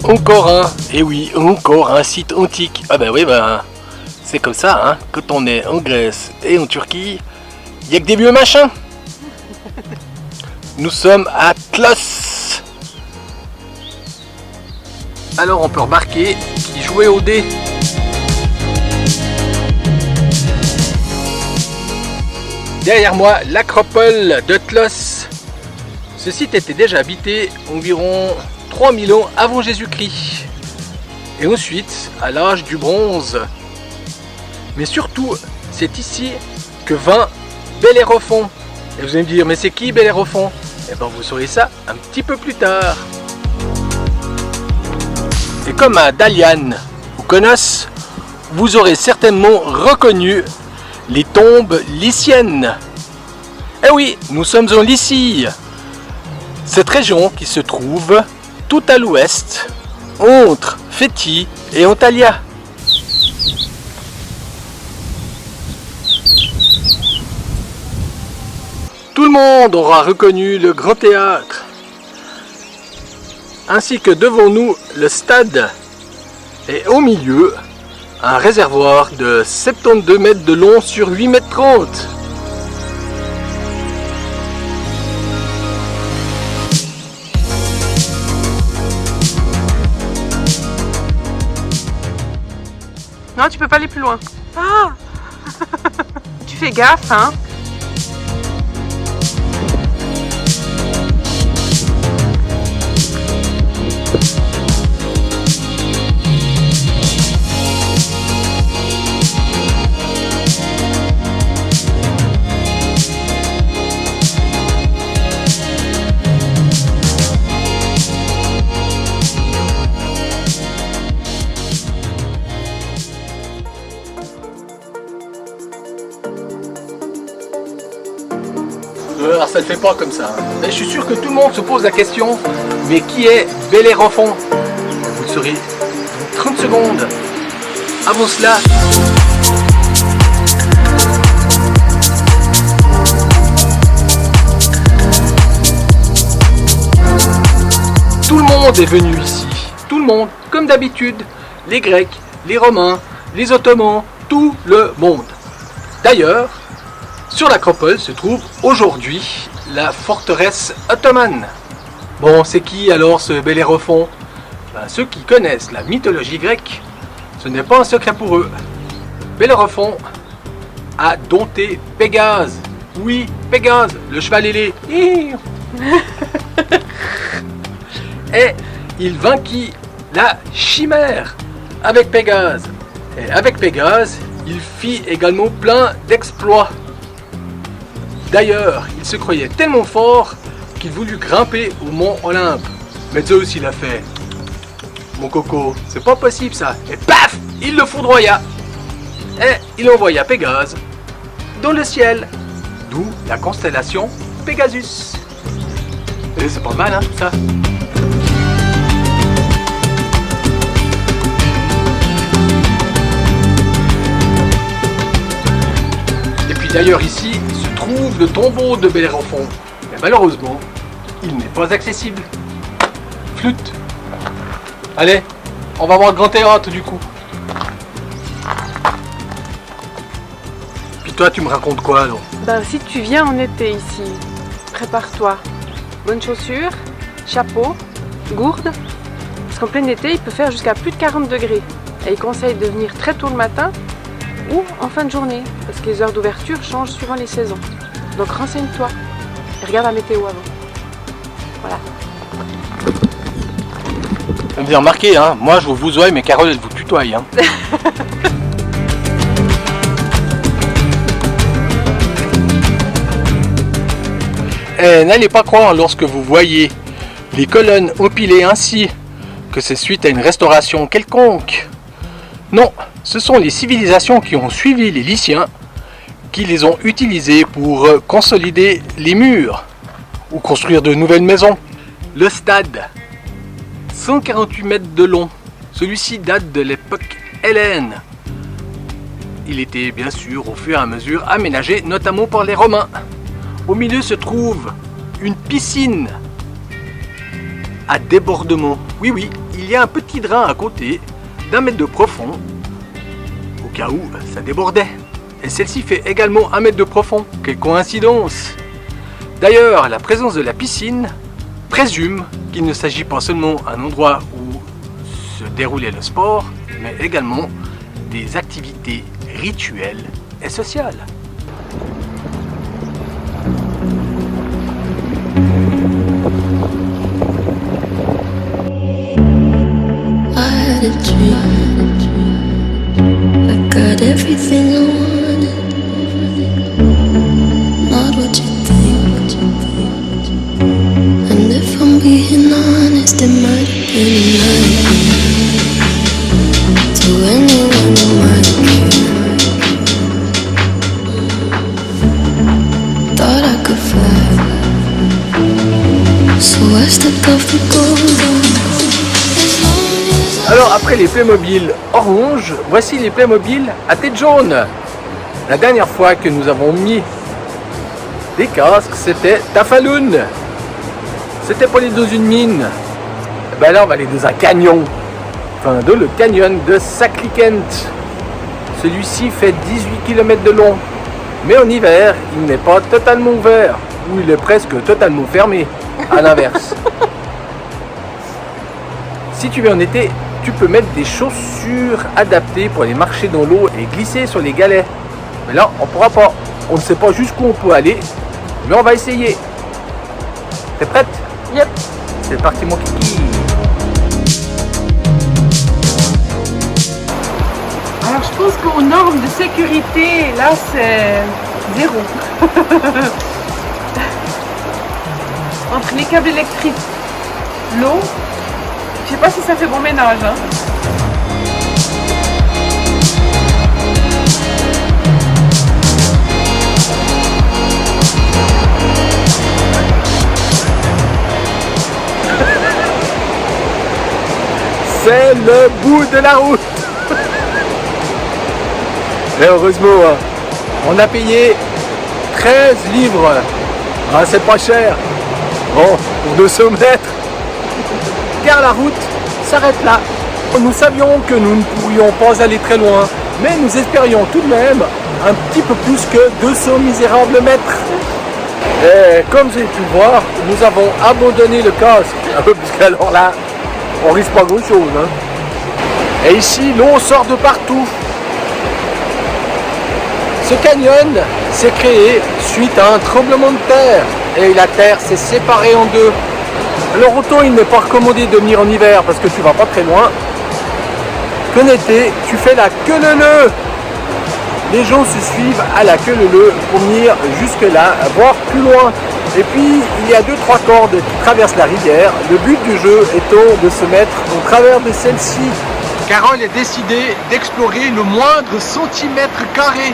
encore un, et oui, encore un site antique. Ah ben oui, ben, c'est comme ça, hein. Quand on est en Grèce et en Turquie, il n'y a que des vieux machins. Nous sommes à Tlos. Alors on peut remarquer qu'il jouait au dé. Derrière moi, l'acropole de Tlos. Ce site était déjà habité environ 3000 ans avant Jésus-Christ. Et ensuite, à l'âge du bronze. Mais surtout, c'est ici que vint Bellérophon. Et vous allez me dire, mais c'est qui Bellérophon? Eh bien, vous saurez ça un petit peu plus tard. Et comme à Dalian ou Konos, vous aurez certainement reconnu les tombes lyciennes. Eh oui, nous sommes en Lycie. Cette région qui se trouve tout à l'ouest, entre Féti et Antalya. Tout le monde aura reconnu le Grand Théâtre, ainsi que devant nous le stade, et au milieu, un réservoir de 72 mètres de long sur 8 mètres 30. Non, tu peux pas aller plus loin. Ah. Tu fais gaffe, hein. Alors ça ne fait pas comme ça. Mais je suis sûr que tout le monde se pose la question, mais qui est Bellérophon? Vous le saurez dans 30 secondes. Avant cela, tout le monde est venu ici. Tout le monde, comme d'habitude. Les Grecs, les Romains, les Ottomans, tout le monde. D'ailleurs, sur l'acropole se trouve aujourd'hui la forteresse ottomane. Bon, c'est qui alors ce Bellérophon? Ben, ceux qui connaissent la mythologie grecque, ce n'est pas un secret pour eux. Bellérophon a dompté Pégase. Oui, Pégase, le cheval ailé. Et il vainquit la chimère avec Pégase. Et avec Pégase, il fit également plein d'exploits. D'ailleurs, il se croyait tellement fort qu'il voulut grimper au mont Olympe. Mais Zeus il a fait: mon coco, c'est pas possible ça. Et paf, il le foudroya. Et il envoya Pégase dans le ciel. D'où la constellation Pégasus. Et c'est pas mal, hein, ça. Et puis d'ailleurs ici se trouve le tombeau de Bellérophon. Mais malheureusement, il n'est pas accessible. Flûte. Allez, on va voir le Grand Théâtre du coup. Puis toi, tu me racontes quoi alors? Ben, si tu viens en été ici, prépare-toi. Bonnes chaussures, chapeau, gourde. Parce qu'en plein été, il peut faire jusqu'à plus de 40 degrés. Et il conseille de venir très tôt le matin ou en fin de journée. Parce que les heures d'ouverture changent suivant les saisons. Donc renseigne-toi. Et regarde la météo avant. Voilà. Bien remarqué, hein, moi je vous vousoie, mais Carole elle vous tutoie. Hein. Et n'allez pas croire lorsque vous voyez les colonnes empilées ainsi que c'est suite à une restauration quelconque. Non, ce sont les civilisations qui ont suivi les Lyciens qui les ont utilisées pour consolider les murs ou construire de nouvelles maisons. Le stade, 148 mètres de long, celui-ci date de l'époque hellène. Il était bien sûr au fur et à mesure aménagé, notamment par les Romains. Au milieu se trouve une piscine à débordement. Oui, il y a un petit drain à côté d'1 mètre de profond, au cas où ça débordait. Et celle-ci fait également 1 mètre de profond. Quelle coïncidence! D'ailleurs, la présence de la piscine présume qu'il ne s'agit pas seulement d'un endroit où se déroulait le sport, mais également des activités rituelles et sociales. I had a dream. I got everything I wanted. Not what you think. And if I'm being honest, it might have been a nightmare. To anyone who might care. Thought I could fly. So I stepped off the golden. Alors après les Playmobil orange, voici les Playmobil à tête jaune. La dernière fois que nous avons mis des casques, c'était Tafaloun. C'était pour aller dans une mine. Et ben là on va aller dans un canyon. Enfin dans le canyon de Saclikent. Celui-ci fait 18 km de long. Mais en hiver, il n'est pas totalement ouvert. Ou il est presque totalement fermé. À l'inverse. Si tu veux en été, tu peux mettre des chaussures adaptées pour aller marcher dans l'eau et glisser sur les galets. Mais là, on ne pourra pas. On ne sait pas jusqu'où on peut aller, mais on va essayer. T'es prête? Yep. C'est parti mon kiki. Alors je pense qu'aux normes de sécurité, là c'est 0. Entre les câbles électriques, l'eau, je sais pas si ça fait bon ménage. Hein. C'est le bout de la route. Et heureusement, on a payé 13 livres. Ah, c'est pas cher. Bon, pour 200 mètres. Car la route s'arrête là. Nous savions que nous ne pourrions pas aller très loin, mais nous espérions tout de même un petit peu plus que 200 misérables mètres. Et comme j'ai pu le voir, nous avons abandonné le casque, puisqu'alors là, on risque pas grand chose. Hein. Et ici, l'eau sort de partout. Ce canyon s'est créé suite à un tremblement de terre, et la terre s'est séparée en deux. Alors autant il n'est pas recommandé de venir en hiver parce que tu vas pas très loin, qu'en été tu fais la queue leu-leu. Les gens se suivent à la queue leu-leu pour venir jusque là, voire plus loin. Et puis il y a 2-3 cordes qui traversent la rivière, le but du jeu étant de se mettre au travers de celle-ci. Carole a décidé d'explorer le moindre centimètre carré.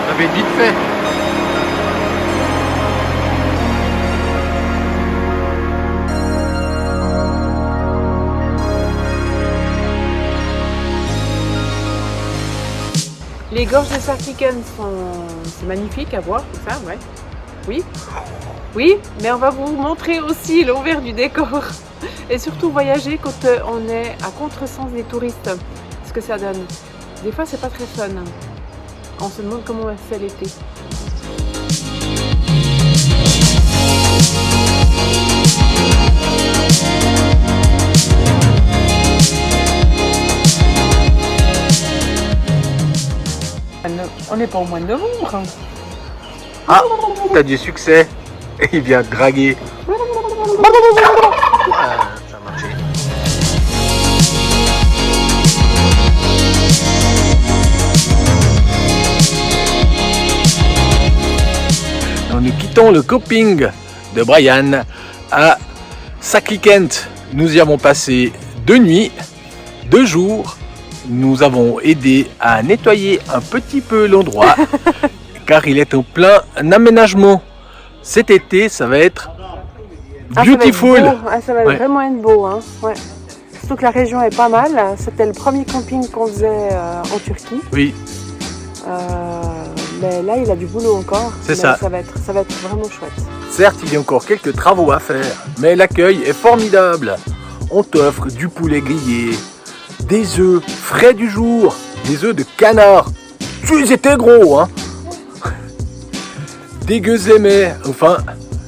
Ça va être vite fait. Les gorges de Saclikent c'est magnifique à voir, tout ça, ouais. Oui. Oui, mais on va vous montrer aussi l'envers du décor. Et surtout voyager quand on est à contresens des touristes. Ce que ça donne. Des fois c'est pas très fun. On se demande comment c'est l'été. On n'est pas au mois de novembre. Ah, t'as du succès. Et il vient te draguer. Ah, ça a marché. Nous quittons le camping de Brian à Saclikent. Nous y avons passé 2 nuits, 2 jours. Nous avons aidé à nettoyer un petit peu l'endroit car il est en plein aménagement. Cet été, ça va être beautiful. Ça va vraiment être beau. Hein. Ouais. Surtout que la région est pas mal. C'était le premier camping qu'on faisait en Turquie. Oui. Ben là, il a du boulot encore. C'est ça. Ça va être vraiment chouette. Certes, il y a encore quelques travaux à faire, mais l'accueil est formidable. On t'offre du poulet grillé, des œufs frais du jour, des œufs de canard. Ils étaient gros, hein. Des gueuses aimées, enfin,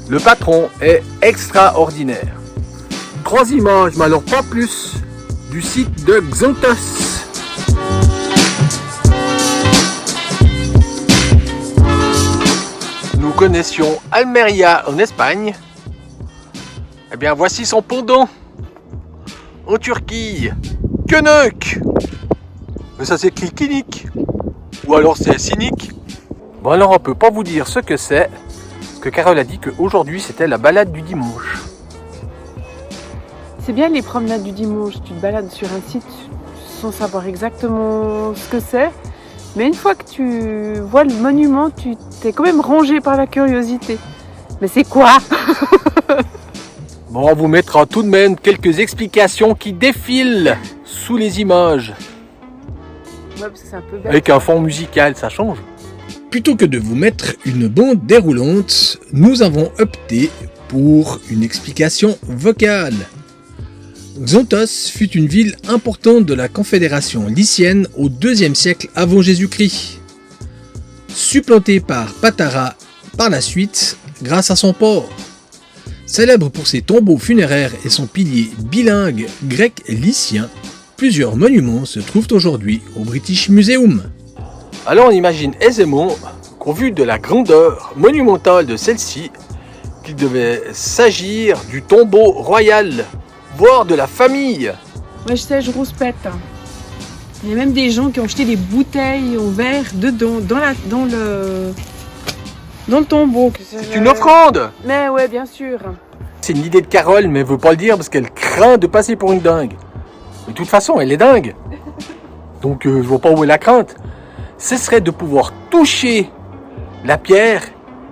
le patron est extraordinaire. 3 images, mais alors pas plus, du site de Xontos. Nous connaissions Almeria en Espagne. Eh bien, voici son pendant en Turquie. Gönök. Mais ça s'écrit Kinik. Ou alors c'est Sinik. Bon, alors on peut pas vous dire ce que c'est. Parce que Carole a dit qu'aujourd'hui c'était la balade du dimanche. C'est bien les promenades du dimanche. Tu te balades sur un site sans savoir exactement ce que c'est. Mais une fois que tu vois le monument, tu t'es quand même rongé par la curiosité. Mais c'est quoi? Bon, on vous mettra tout de même quelques explications qui défilent sous les images. Ouais, parce que c'est un peu bête. Avec un fond musical, ça change. Plutôt que de vous mettre une bande déroulante, nous avons opté pour une explication vocale. Xontos fut une ville importante de la confédération lycienne au IIe siècle avant Jésus-Christ, supplantée par Patara par la suite grâce à son port. Célèbre pour ses tombeaux funéraires et son pilier bilingue grec-lycien, plusieurs monuments se trouvent aujourd'hui au British Museum. Alors on imagine aisément qu'au vu de la grandeur monumentale de celle-ci, qu'il devait s'agir du tombeau royal, voire de la famille. Ouais, je sais, je rouspète. Il y a même des gens qui ont jeté des bouteilles en verre dedans, dans le tombeau. C'est une offrande. Mais ouais, bien sûr. C'est une idée de Carole, mais elle veut pas le dire parce qu'elle craint de passer pour une dingue. Mais de toute façon, elle est dingue. Donc je vois pas où est la crainte. Ce serait de pouvoir toucher la pierre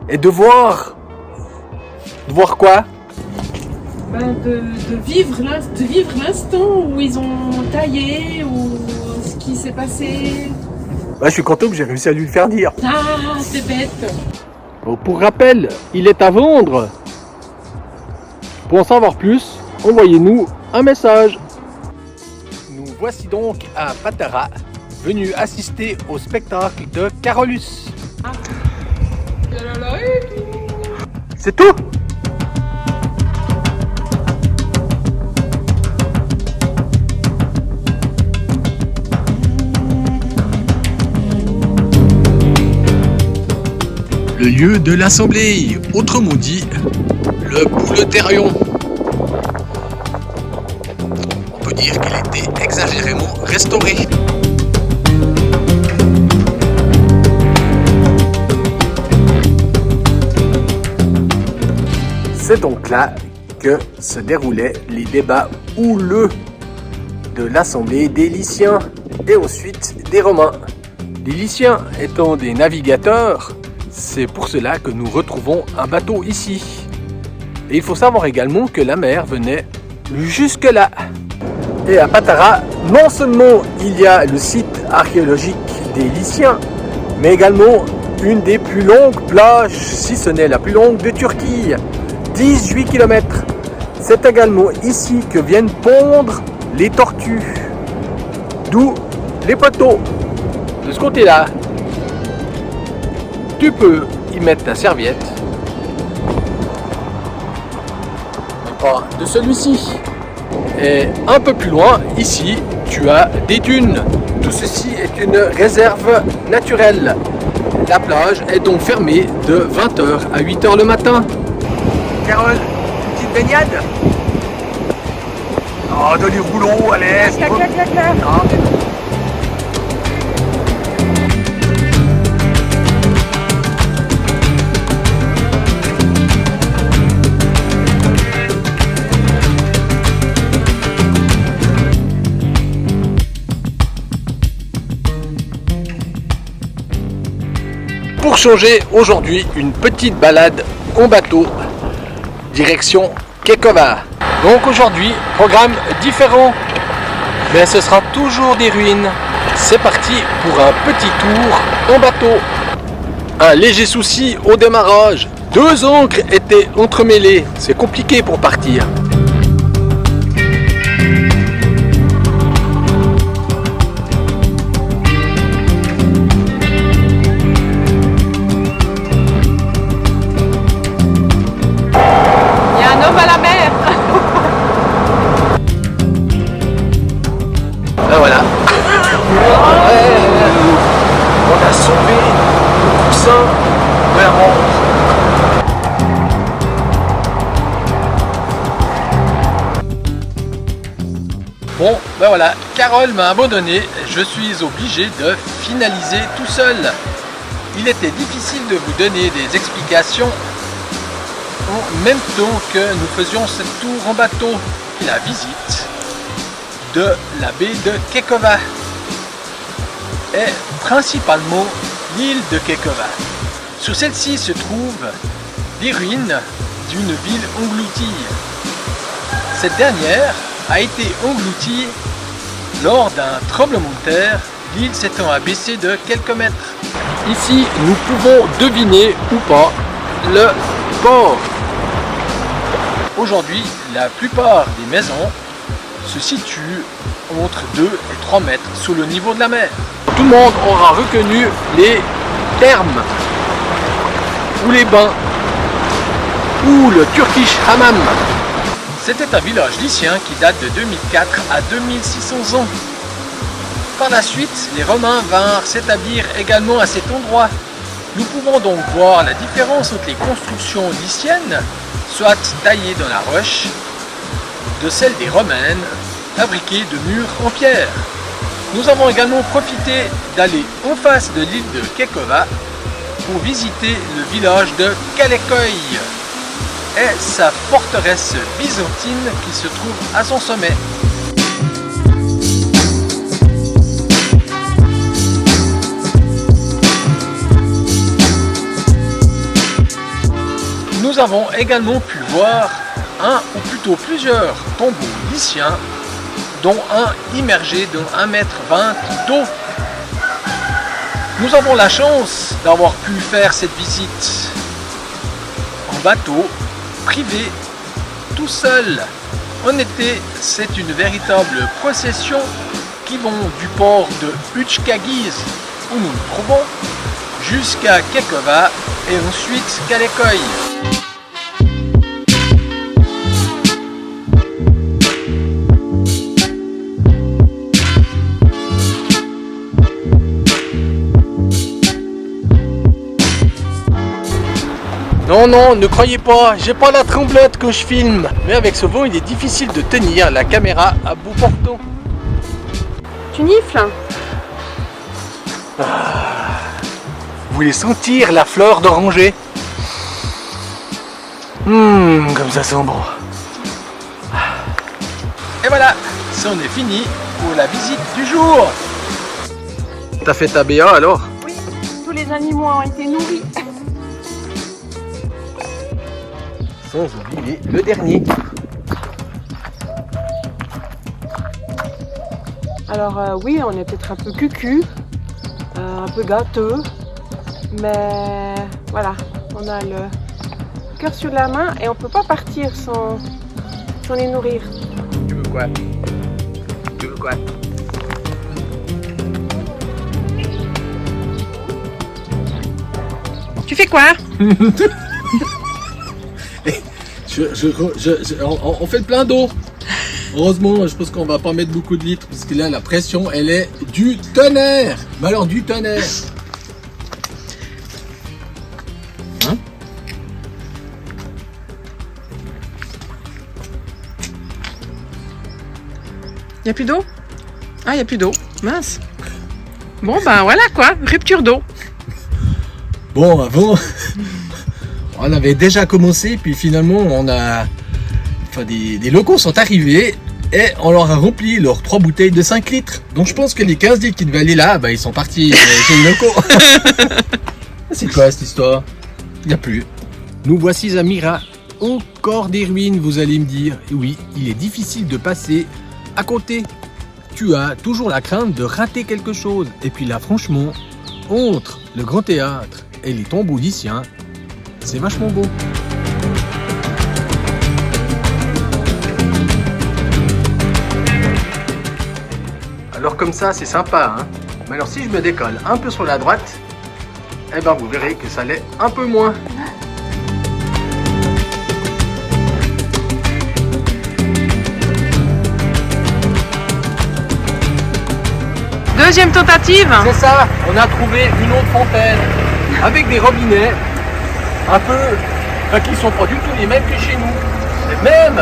et de voir... De voir quoi? De vivre l'instant où ils ont taillé, ou ce qui s'est passé. Bah, je suis content que j'ai réussi à lui le faire dire. Ah, c'est bête. Bon, pour rappel, il est à vendre. Pour en savoir plus, envoyez-nous un message. Nous voici donc à Patara, venus assister au spectacle de Carolus. Ah. C'est tout? Le lieu de l'assemblée, autrement dit, le Bouleterion. On peut dire qu'il était exagérément restauré. C'est donc là que se déroulaient les débats houleux de l'assemblée des Lyciens et ensuite des Romains. Les Lyciens étant des navigateurs, c'est pour cela que nous retrouvons un bateau ici. Et il faut savoir également que la mer venait jusque là. Et à Patara, non seulement il y a le site archéologique des Lyciens, mais également une des plus longues plages, si ce n'est la plus longue de Turquie, 18 km. C'est également ici que viennent pondre les tortues, d'où les poteaux. De ce côté-là, tu peux y mettre ta serviette. Pas de celui-ci. Et un peu plus loin, ici, tu as des dunes. Tout ceci est une réserve naturelle. La plage est donc fermée de 20h à 8h le matin. Carole, une petite baignade? Oh, de les rouleaux, allez. Non, mais non. Pour changer, aujourd'hui, une petite balade en bateau, direction Kekova. Donc aujourd'hui, programme différent, mais ce sera toujours des ruines. C'est parti pour un petit tour en bateau. Un léger souci au démarrage. 2 ancres étaient entremêlées. C'est compliqué pour partir. Il y a un homme à la mer. Ben voilà. On a sauvé le coussin de la montre. Bon, ben voilà, Carole m'a abandonné, je suis obligé de finaliser tout seul. Il était difficile de vous donner des explications en même temps que nous faisions ce tour en bateau. La visite de la baie de Kekova est principalement l'île de Kekova. Sur celle-ci se trouvent les ruines d'une ville engloutie. Cette dernière a été engloutie lors d'un tremblement de terre, l'île s'étant abaissée de quelques mètres. Ici, nous pouvons deviner ou pas le port. Aujourd'hui, la plupart des maisons se situent entre 2 et 3 mètres sous le niveau de la mer. Tout le monde aura reconnu les thermes, ou les bains, ou le Turkish Hammam. C'était un village lycien qui date de 2004 à 2600 ans. Par la suite, les Romains vinrent s'établir également à cet endroit. Nous pouvons donc voir la différence entre les constructions lyciennes, soit taillées dans la roche, de celles des Romaines, fabriquées de murs en pierre. Nous avons également profité d'aller en face de l'île de Kekova pour visiter le village de Kaleköy et sa forteresse byzantine qui se trouve à son sommet. Nous avons également pu voir un ou plutôt plusieurs tombeaux lyciens, dont un immergé dans 1,20 m d'eau. Nous avons la chance d'avoir pu faire cette visite en bateau, privé, tout seul. En été, c'est une véritable procession qui vont du port de Uchkagiz, où nous nous trouvons, jusqu'à Kekova et ensuite Kaleköy. Non, non, ne croyez pas, j'ai pas la tremblote quand je filme. Mais avec ce vent, il est difficile de tenir la caméra à bout portant. Tu nifles? Vous voulez sentir la fleur d'oranger? Comme ça sent bon. Et voilà, c'en est fini pour la visite du jour. T'as fait ta BA alors? Oui, tous les animaux ont été nourris. Sans oublier le dernier. Alors oui, on est peut-être un peu cucu, un peu gâteux, mais voilà, on a le cœur sur la main et on peut pas partir sans les nourrir. Tu veux quoi? Tu veux quoi? Tu fais quoi? On fait plein d'eau. Heureusement, je pense qu'on va pas mettre beaucoup de litres parce que là, la pression, elle est du tonnerre. Mais alors, du tonnerre. Hein? Y a plus d'eau? Ah, y a plus d'eau. Mince. Bon, ben voilà quoi, rupture d'eau. Bon, avant, on avait déjà commencé, puis finalement, des locaux sont arrivés et on leur a rempli leurs 3 bouteilles de 5 litres. Donc je pense que les 15 litres qui devaient aller là, ils sont partis chez les locaux. C'est quoi cette histoire? Il n'y a plus. Nous voici à Mira, encore des ruines, vous allez me dire. Et oui, il est difficile de passer à côté. Tu as toujours la crainte de rater quelque chose. Et puis là, franchement, entre le Grand Théâtre et les tombeaux lyciens. C'est vachement beau. Alors comme ça, c'est sympa, hein. Mais alors si je me décolle un peu sur la droite, eh ben vous verrez que ça l'est un peu moins. Deuxième tentative. C'est ça, on a trouvé une autre fontaine avec des robinets un peu, qui sont pas du tout les mêmes que chez nous. Et même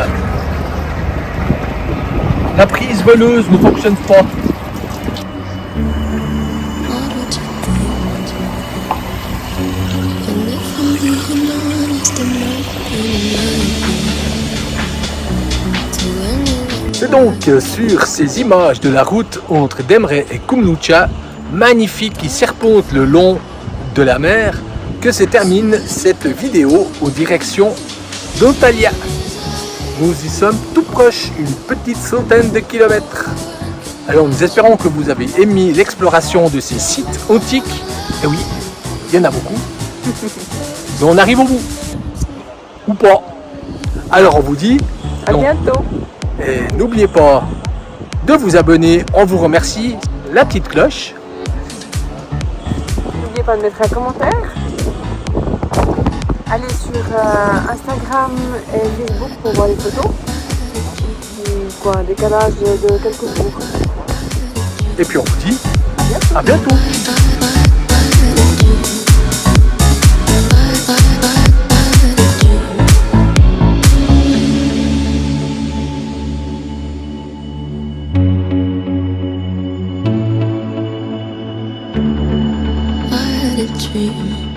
la prise veleuse ne fonctionne pas. C'est donc sur ces images de la route entre Demre et Kumlucha, magnifique qui serpentent le long de la mer, que se termine cette vidéo aux directions d'Antalya. Nous y sommes tout proches, une petite centaine de kilomètres. Alors nous espérons que vous avez aimé l'exploration de ces sites antiques. Et oui, il y en a beaucoup. Mais on arrive au bout. Ou pas. Alors on vous dit À bientôt. et n'oubliez pas de vous abonner, on vous remercie, la petite cloche. N'oubliez pas de mettre un commentaire. Allez sur Instagram et Facebook pour voir les photos. Et quoi, un décalage de quelques jours. Et puis on vous dit à bientôt. Dream.